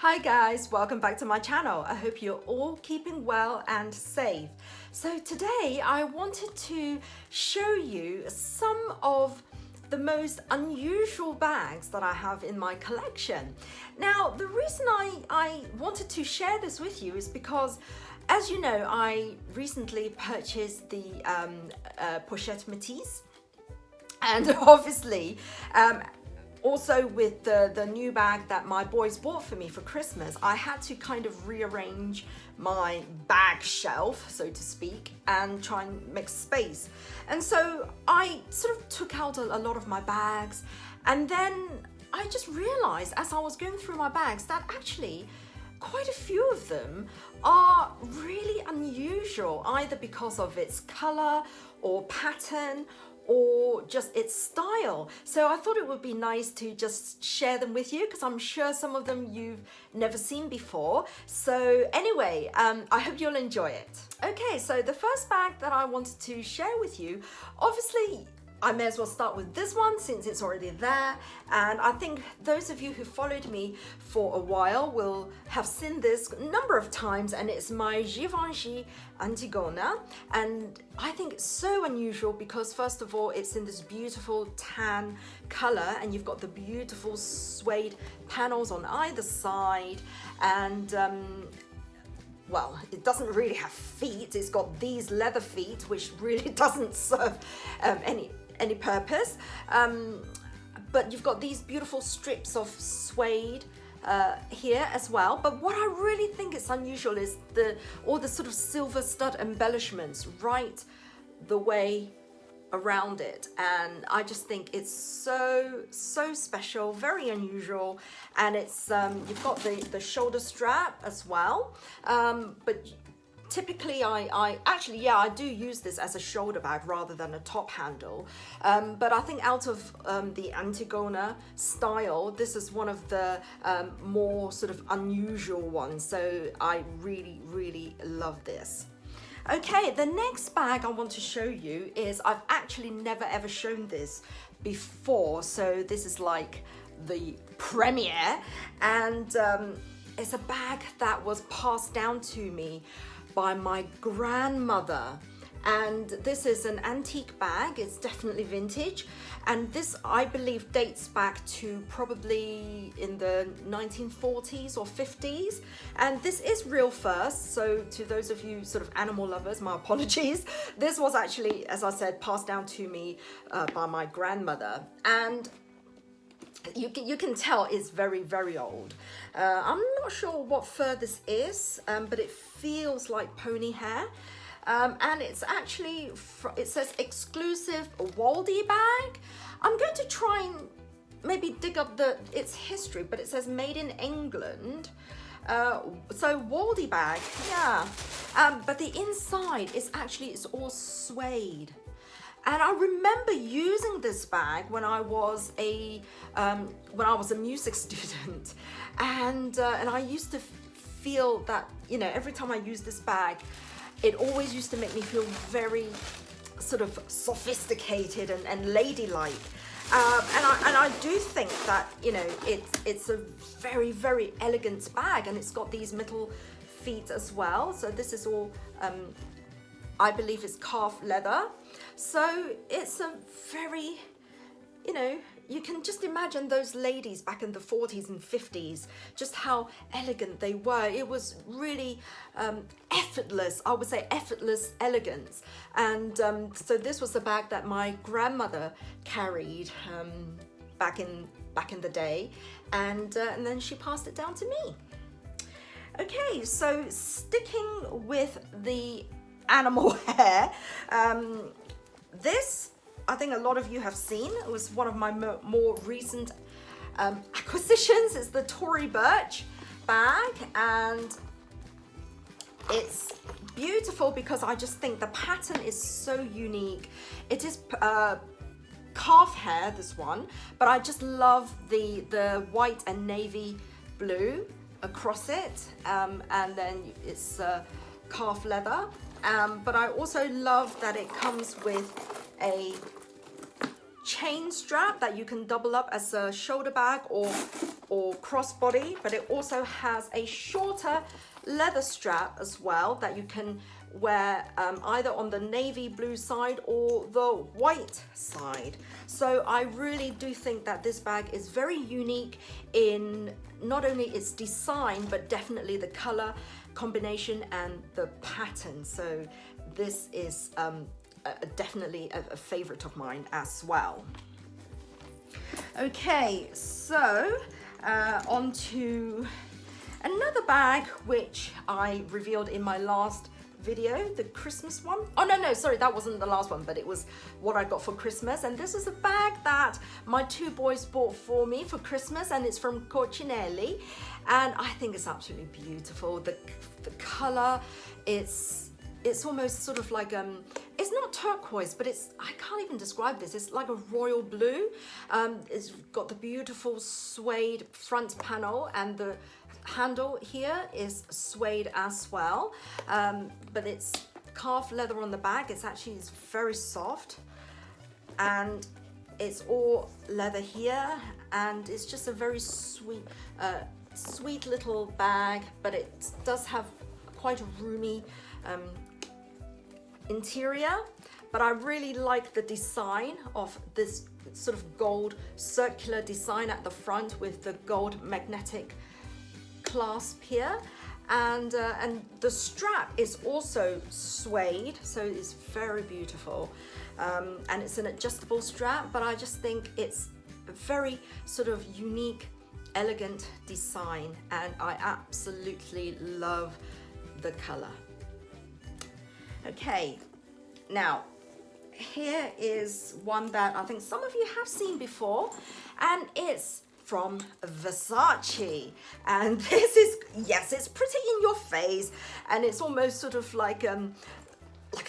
Hi guys, welcome back to my channel. I hope you're all keeping well and safe. So today I wanted to show you some of the most unusual bags that I have in my collection. Now, the reason I wanted to share this with you is because, as you know, I recently purchased the Pochette Métis, and obviously also with the new bag that my boys bought for me for Christmas, I had to kind of rearrange my bag shelf, so to speak, and try and make space. And so I sort of took out a lot of my bags, and then I just realized as I was going through my bags that actually quite a few of them are really unusual, either because of its color or pattern or just its style. So I thought it would be nice to just share them with you, because I'm sure some of them you've never seen before. So anyway, I hope you'll enjoy it. Okay, so the first bag that I wanted to share with you, obviously I may as well start with this one since it's already there, and I think those of you who followed me for a while will have seen this a number of times, and it's my Givenchy Antigona. And I think it's so unusual because, first of all, it's in this beautiful tan color, and you've got the beautiful suede panels on either side, and well, it doesn't really have feet. It's got these leather feet, which really doesn't serve any purpose. But you've got these beautiful strips of suede here as well. But what I really think is unusual is all the sort of silver stud embellishments right the way around it, and I just think it's so special, very unusual. And it's you've got the shoulder strap as well, but typically I do use this as a shoulder bag rather than a top handle, but I think out of the Antigona style, this is one of the more sort of unusual ones, so I really love this. Okay, the next bag I want to show you is, I've actually never ever shown this before, so this is like the premiere, and it's a bag that was passed down to me by my grandmother. And this is an antique bag. It's definitely vintage, and this, I believe, dates back to probably in the 1940s or 50s, and this is real first. So to those of you sort of animal lovers, my apologies. This was actually, as I said, passed down to me by my grandmother, and you can tell it's very old. I'm not sure what fur this is, but it feels like pony hair. And it's actually, it says exclusive Waldy bag. I'm going to try and maybe dig up its history, but it says made in England. So Waldy bag, yeah. But the inside is actually, it's all suede. And I remember using this bag when I was a music student, and I used to feel that, you know, every time I used this bag, it always used to make me feel very sort of sophisticated and ladylike. And I do think that, you know, it's a very elegant bag, and it's got these metal feet as well. So this is all, I believe, is calf leather. So it's a very, you know, you can just imagine those ladies back in the 40s and 50s, just how elegant they were. It was really effortless, I would say effortless elegance. And so this was the bag that my grandmother carried back in the day, and then she passed it down to me. Okay, so sticking with the animal hair, this, I think a lot of you have seen. It was one of my more recent acquisitions. It's the Tory Burch Bag, and it's beautiful because I just think the pattern is so unique. It is calf hair, this one, but I just love the white and navy blue across it, and then it's calf leather. But I also love that it comes with a chain strap that you can double up as a shoulder bag or crossbody, but it also has a shorter leather strap as well that you can wear either on the navy blue side or the white side. So I really do think that this bag is very unique in not only its design, but definitely the color combination and the pattern. So this is definitely a favorite of mine as well. Okay, so on to another bag which I revealed in my last video, the Christmas one. Oh no, sorry, that wasn't the last one, but it was what I got for Christmas. And this is a bag that my two boys bought for me for Christmas, and it's from Cucinelli, and I think it's absolutely beautiful. The color, it's almost sort of like it's not turquoise, but I can't even describe this. It's like a royal blue. It's got the beautiful suede front panel, and the handle here is suede as well, but it's calf leather on the back. It's very soft, and it's all leather here, and it's just a very sweet little bag, but it does have quite a roomy interior. But I really like the design of this sort of gold circular design at the front with the gold magnetic clasp here, and the strap is also suede, so it's very beautiful, and it's an adjustable strap, but I just think it's a very sort of unique, elegant design, and I absolutely love the color. Okay, now here is one that I think some of you have seen before, and it's from Versace, and this is, yes, it's pretty in your face, and it's almost sort of like a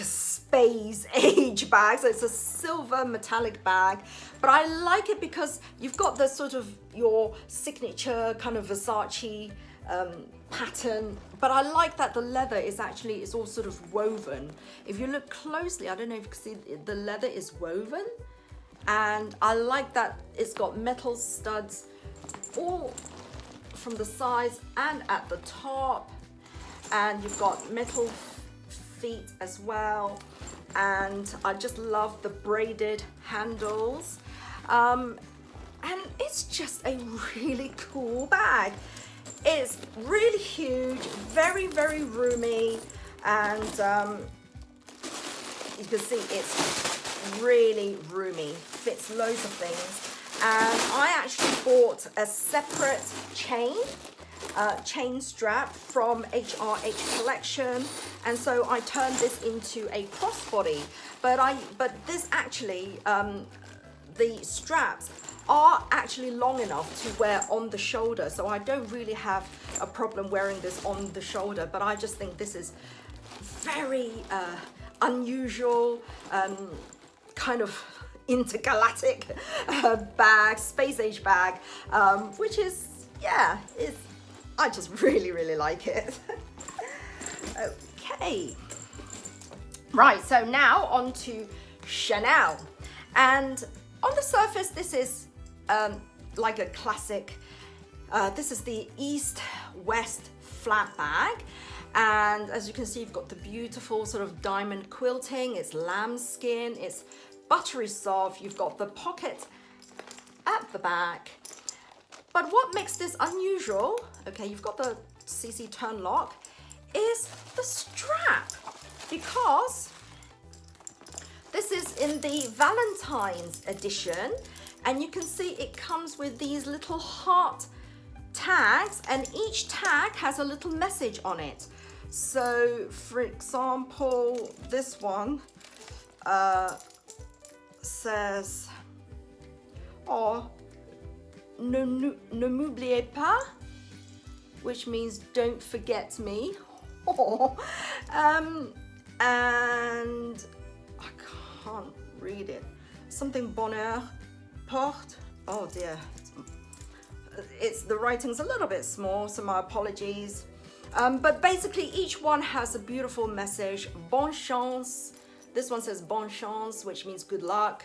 space age bag. So it's a silver metallic bag, but I like it because you've got the sort of your signature kind of Versace pattern, but I like that the leather is all sort of woven. If you look closely, I don't know if you can see, the leather is woven, and I like that it's got metal studs all from the sides and at the top, and you've got metal feet as well, and I just love the braided handles, and it's just a really cool bag. It's really huge, very, very roomy, and you can see it's really roomy, fits loads of things. And I actually bought a separate chain strap from HRH collection, and so I turned this into a crossbody. But this actually, the straps are actually long enough to wear on the shoulder, so I don't really have a problem wearing this on the shoulder. But I just think this is very unusual, kind of intergalactic bag, space age bag, which is, yeah, I just really, really like it. Okay, right, so now on to Chanel, and on the surface this is like a classic, this is the East-West flat bag, and as you can see, you've got the beautiful sort of diamond quilting. It's lambskin, it's buttery soft, you've got the pocket at the back. But what makes this unusual, okay, you've got the CC turn lock, is the strap, because this is in the Valentine's edition, and you can see it comes with these little heart tags, and each tag has a little message on it. So for example, this one says, oh, ne m'oubliez pas, which means don't forget me. Oh, and I can't read it. Something bonheur porte. Oh dear, it's the writing's a little bit small, so my apologies. But basically each one has a beautiful message. Bonne chance. This one says bonne chance, which means good luck.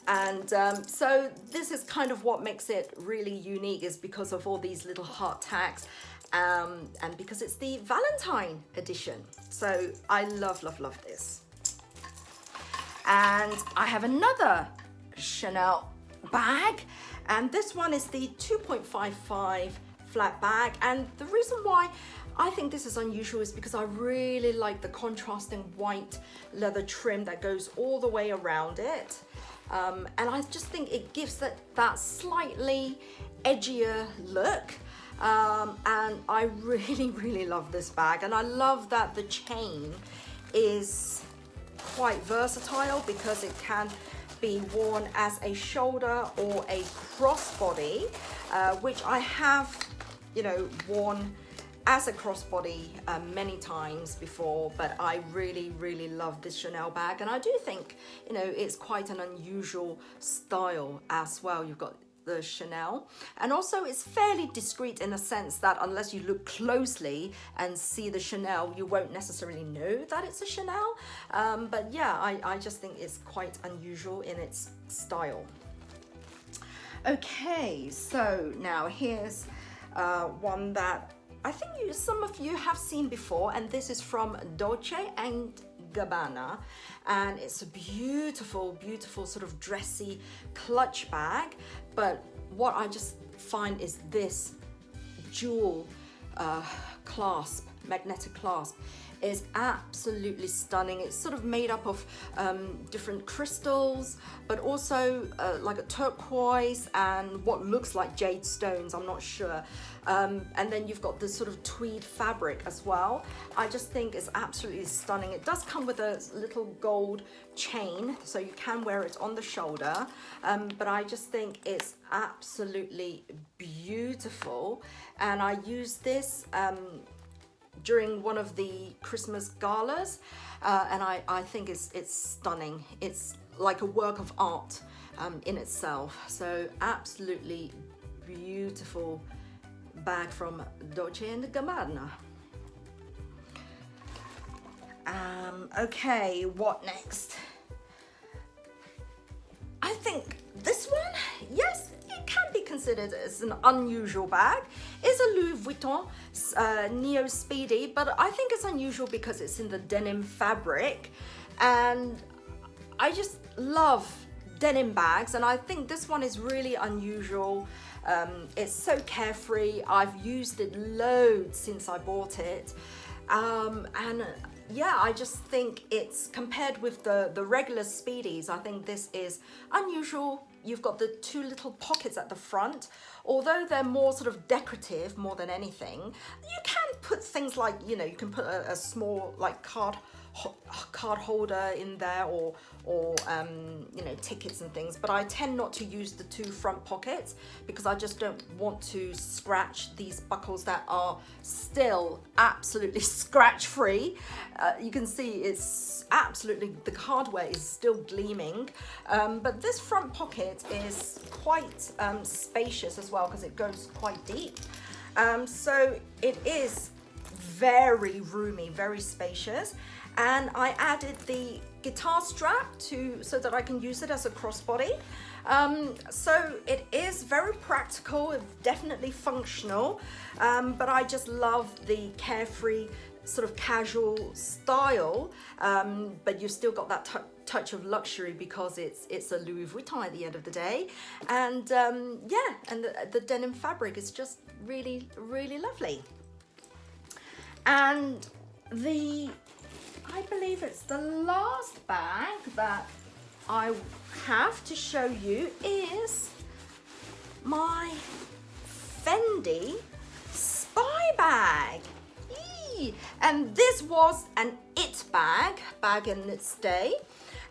And so this is kind of what makes it really unique, is because of all these little heart tags, and because it's the Valentine edition. So I love, love, love this. And I have another Chanel bag, and this one is the 2.55 flat bag. And the reason why I think this is unusual is because I really like the contrasting white leather trim that goes all the way around it. And I just think it gives that slightly edgier look. And I really, really love this bag. And I love that the chain is quite versatile, because it can be worn as a shoulder or a crossbody, which I have, you know, worn as a crossbody many times before. But I really, really love this Chanel bag, and I do think, you know, it's quite an unusual style as well. You've got the Chanel, and also it's fairly discreet in the sense that unless you look closely and see the Chanel, you won't necessarily know that it's a Chanel. But yeah, I just think it's quite unusual in its style. Okay, so now here's one that I think some of you have seen before, and this is from Dolce and Gabanna, and it's a beautiful, beautiful sort of dressy clutch bag. But what I just find is this jewel clasp, magnetic clasp, is absolutely stunning. It's sort of made up of different crystals, but also like a turquoise and what looks like jade stones, I'm not sure. And then you've got this sort of tweed fabric as well. I just think it's absolutely stunning. It does come with a little gold chain, so you can wear it on the shoulder. But I just think it's absolutely beautiful. And I used this during one of the Christmas galas, and I think it's stunning. It's like a work of art in itself. So absolutely beautiful bag from Dolce and Gabanna. Okay, what next? I think this one, yes, it can be considered as an unusual bag. It's a Louis Vuitton Neo-Speedy, but I think it's unusual because it's in the denim fabric, and I just love denim bags, and I think this one is really unusual. It's so carefree. I've used it loads since I bought it, and yeah, I just think it's, compared with the regular Speedies, I think this is unusual. You've got the two little pockets at the front. Although they're more sort of decorative more than anything, you can put things like, you know, you can put a small like card holder in there, or you know, tickets and things. But I tend not to use the two front pockets because I just don't want to scratch these buckles that are still absolutely scratch free. You can see it's absolutely, the hardware is still gleaming, but this front pocket is quite spacious as well, because it goes quite deep. So it is very roomy, very spacious. And I added the guitar strap so that I can use it as a crossbody. So it is very practical, definitely functional, but I just love the carefree sort of casual style, but you've still got that touch of luxury because it's a Louis Vuitton at the end of the day. And yeah, and the denim fabric is just really, really lovely. And I believe it's the last bag that I have to show you is my Fendi Spy Bag. Eee! And this was an it bag in its day.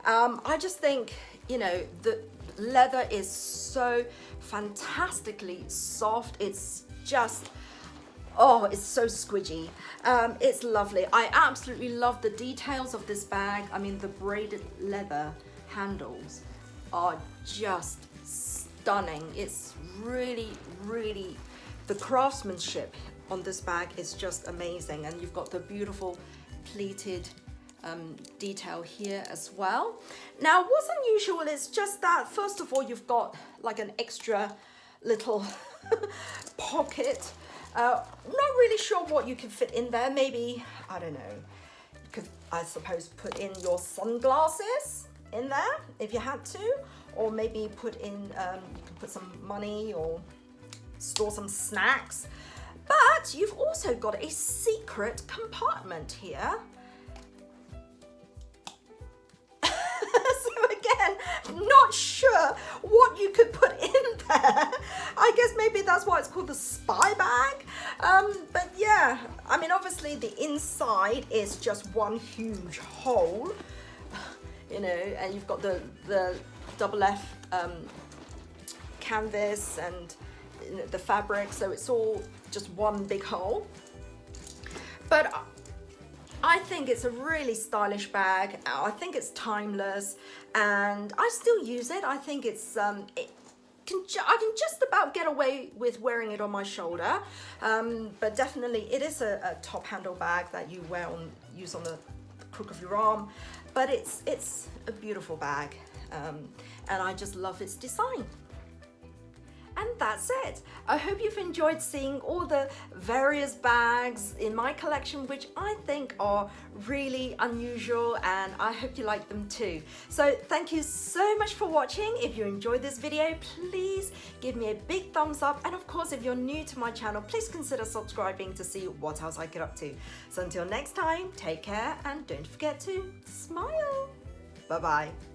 I just think, you know, the leather is so fantastically soft. It's just, oh, it's so squidgy. It's lovely. I absolutely love the details of this bag. I mean, the braided leather handles are just stunning. It's really, really, the craftsmanship on this bag is just amazing. And you've got the beautiful pleated detail here as well. Now, what's unusual is just that, first of all, you've got like an extra little pocket. Not really sure what you can fit in there. Maybe, I don't know, you could, I suppose, put in your sunglasses in there if you had to, or maybe put in, you can put some money or store some snacks. But you've also got a secret compartment here. So again, not sure what you could put in there. I guess maybe that's why it's called the spy bag. But yeah, I mean, obviously the inside is just one huge hole, you know, and you've got the double F canvas and the fabric, so it's all just one big hole. But I think it's a really stylish bag. I think it's timeless, and I still use it. I think it's I can just about get away with wearing it on my shoulder, but definitely it is a top handle bag that you use on the crook of your arm. But it's a beautiful bag, and I just love its design. And that's it. I hope you've enjoyed seeing all the various bags in my collection, which I think are really unusual, and I hope you like them too. So thank you so much for watching. If you enjoyed this video, please give me a big thumbs up. And of course, if you're new to my channel, please consider subscribing to see what else I get up to. So until next time, take care and don't forget to smile. Bye-bye.